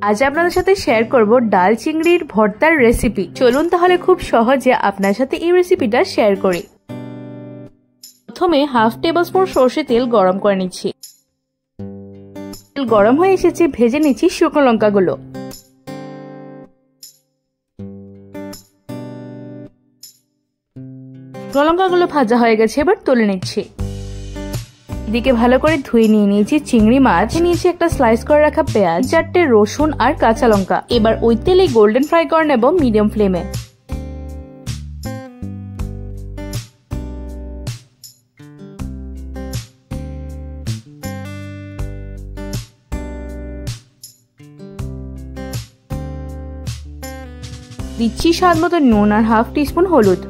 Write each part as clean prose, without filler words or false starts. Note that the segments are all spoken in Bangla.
আজ আপনাদের সাথে শেয়ার করব ডাল চিংড়ির ভর্তার রেসিপি। চলুন তাহলে খুব সহজে আপনার সাথে এই রেসিপিটা শেয়ার করি। প্রথমে হাফ টেবিল স্পুন সরষে তেল গরম করে নিচ্ছি। তেল গরম হয়ে এসেছে, ভেজে নিচ্ছি শুকনো লঙ্কাগুলো। শুকনো লঙ্কাগুলো ভাজা হয়ে গেছে, এবার তুলে নিচ্ছি। এদিকে ভালো করে ধুয়ে নিয়ে নিয়েছি চিংড়ি মাছ, নিয়েছি একটা স্লাইস করে রাখা পেঁয়াজ, 4টে রসুন আর কাঁচা লঙ্কা। এবার ওই তেলে গোল্ডেন ফ্রাই করে নেব মিডিয়াম ফ্লেমে। দিচ্ছি স্বাদ মতো নুন আর হাফ টিস্পুন হলুদ।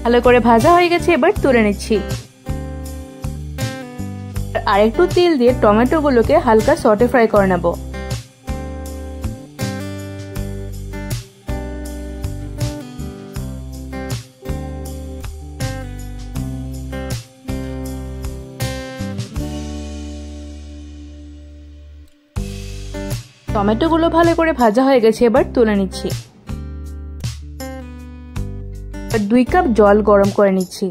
ভালো করে ভাজা হয়ে গেছে, এবার তুলে নিচ্ছি। আরেকটু তেল দিয়ে টমেটো গুলোকে হালকা সটে ফ্রাই করে নেব। টমেটো গুলো ভালো করে ভাজা হয়ে গেছে, এবার তুলে নিচ্ছি। 2 কাপ জল গরম করে নিচ্ছি।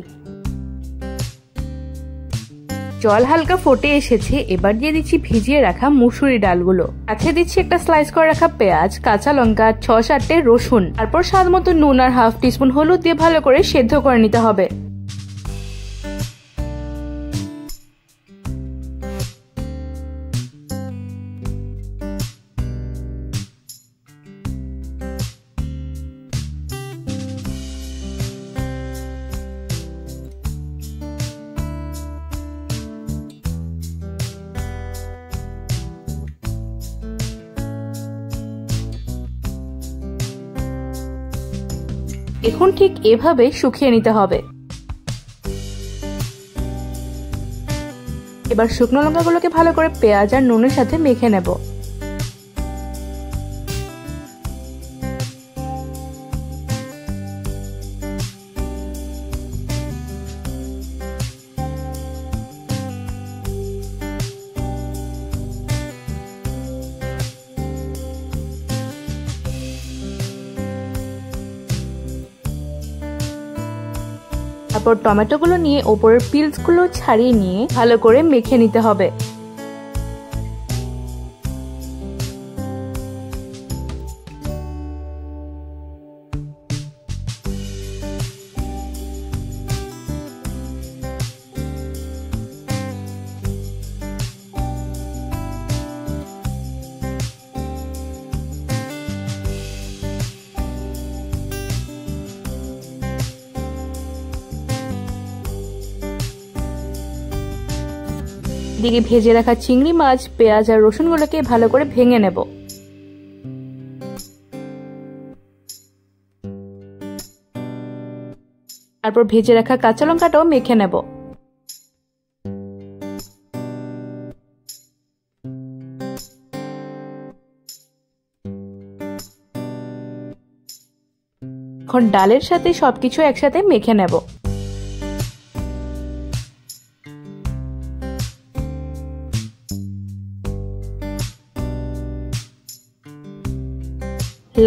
জল হালকা ফুটে এসেছে, এবার দিয়ে দিচ্ছি ভিজিয়ে রাখা মুসুরি ডালগুলো। সাথে দিচ্ছি একটা স্লাইস করে রাখা পেঁয়াজ, কাঁচা লঙ্কা, 6-7টে রসুন। তারপর স্বাদ মতো নুন আর হাফ টিস্পুন হলুদ দিয়ে ভালো করে সেদ্ধ করে নিতে হবে। এখন ঠিক এভাবে শুকিয়ে নিতে হবে। এবার শুকনো লঙ্কাগুলোকে ভালো করে পেঁয়াজ আর নুনের সাথে মেখে নেব। তারপর টমেটো গুলো নিয়ে ওপরের পিলস গুলো ছাড়িয়ে নিয়ে ভালো করে মেখে নিতে হবে। দিকে ভেজে রাখা চিংড়ি মাছ, পেঁয়াজ আর রসুনগুলোকে ভালো করে ভেঙে নেব। তারপর ভেজে রাখা কাঁচা লঙ্কাটাও মেখে নেব। এখন ডালের সাথে সবকিছু একসাথে মেখে নেব।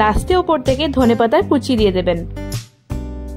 লাস্টে ওপর থেকে ধনেপাতার কুচি দিয়ে দেবেন।